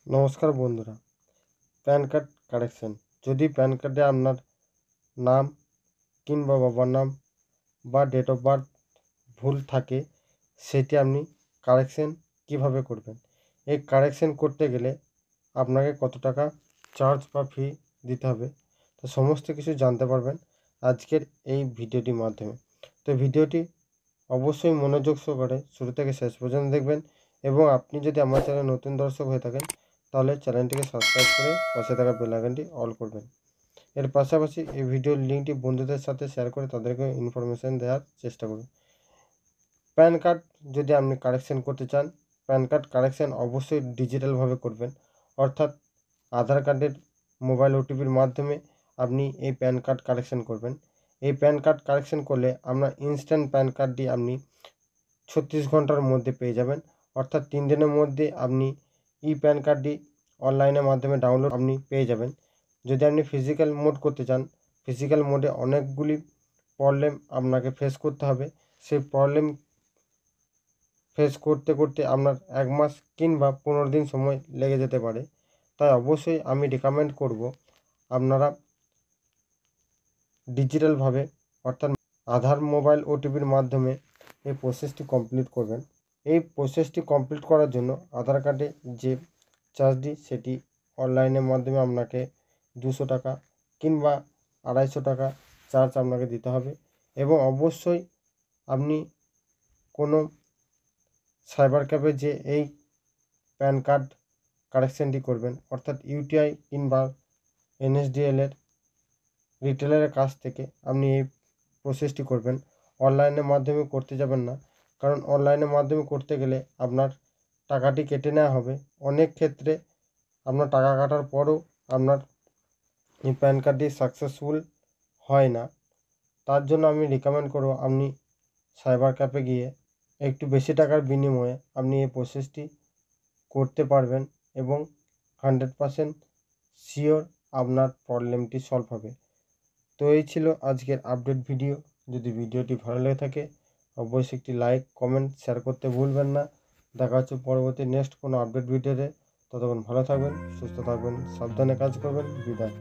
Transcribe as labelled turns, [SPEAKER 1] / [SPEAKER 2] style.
[SPEAKER 1] নমস্কার বন্ধুরা। Pan card correction, যদি প্যান কার্ডে আপনার নাম কিংবা বাবার নাম বা ডেট অফ বার্থ ভুল থাকে, সেটি আপনি কারেকশন কিভাবে করবেন। এই কারেকশন করতে গেলে আপনাকে কত টাকা চার্জ বা ফি দিতে হবে, তো সমস্ত কিছু জানতে পারবেন আজকের এই ভিডিওটির মাধ্যমে। তো ভিডিওটি অবশ্যই মনোযোগ সহকারে শুরু থেকে শেষ পর্যন্ত দেখবেন, এবং আপনি যদি আমার চ্যানেলে নতুন দর্শক হয়ে থাকেন তাহলে চ্যানেলটিকে সাবস্ক্রাইব করে পাশে থাকা বেল আইকনটি অল করবেন। এর পাশাপাশি এই ভিডিওর লিঙ্কটি বন্ধুদের সাথে শেয়ার করে তাদেরকে ইনফরমেশান দেওয়ার চেষ্টা করুন। প্যান কার্ড যদি আপনি কারেকশন করতে চান, প্যান কার্ড কারেকশন অবশ্যই ডিজিটালভাবে করবেন, অর্থাৎ আধার কার্ডের মোবাইল ওটিপির মাধ্যমে আপনি এই প্যান কার্ড কারেকশন করবেন। এই প্যান কার্ড কারেকশন করলে আপনার ইনস্ট্যান্ট প্যান কার্ডটি আপনি 36 ঘন্টার মধ্যে পেয়ে যাবেন, অর্থাৎ 3 দিনের মধ্যে আপনি ই প্যান কার্ডটি অনলাইনের মাধ্যমে ডাউনলোড আপনি পেয়ে যাবেন। যদি আপনি ফিজিক্যাল মোড করতে চান, ফিজিক্যাল মোডে অনেকগুলি প্রবলেম আপনাকে ফেস করতে হবে। সেই প্রবলেম ফেস করতে করতে আপনার 1 মাস কিংবা 15 দিন সময় লেগে যেতে পারে। তাই অবশ্যই আমি রেকমেন্ড করব আপনারা ডিজিটালভাবে, অর্থাৎ আধার মোবাইল ওটিপির মাধ্যমে এই প্রসেসটি কমপ্লিট করবেন। এই প্রসেসটি কমপ্লিট করার জন্য আধার কার্ডে যে চার্জটি, সেটি অনলাইনের মাধ্যমে আপনাকে 200 টাকা কিংবা 250 টাকা চার্জ আপনাকে দিতে হবে। এবং অবশ্যই আপনি কোনো সাইবার ক্যাফে যে এই প্যান কার্ড কারেকশনটি করবেন, অর্থাৎ ইউটিআই কিংবা এনএসডিএলের রিটেলারের কাছ থেকে আপনি এই প্রসেসটি করবেন। অনলাইনের মাধ্যমে করতে যাবেন না, কারণ অনলাইনের মাধ্যমে করতে গেলে আপনার টাকাটি কেটে নেওয়া হবে। অনেক ক্ষেত্রে আপনার টাকা কাটার পরও আপনার এই প্যান কার্ডটি সাকসেসফুল হয় না। তার জন্য আমি রিকমেন্ড করব আপনি সাইবার ক্যাফে গিয়ে একটু বেশি টাকার বিনিময়ে আপনি এই প্রসেসটি করতে পারবেন, এবং 100% শিওর আপনার প্রবলেমটি সলভ হবে। তো এই ছিল আজকের আপডেট ভিডিও। যদি ভিডিওটি ভালো লেগে থাকে অবশ্যই একটি লাইক, কমেন্ট, শেয়ার করতে ভুলবেন না। দেখা হচ্ছে পরবর্তী নেক্সট কোনো আপডেট ভিডিওতে। ততক্ষণ ভালো থাকবেন, সুস্থ থাকবেন, সাবধানে কাজ করবেন। বিদায়।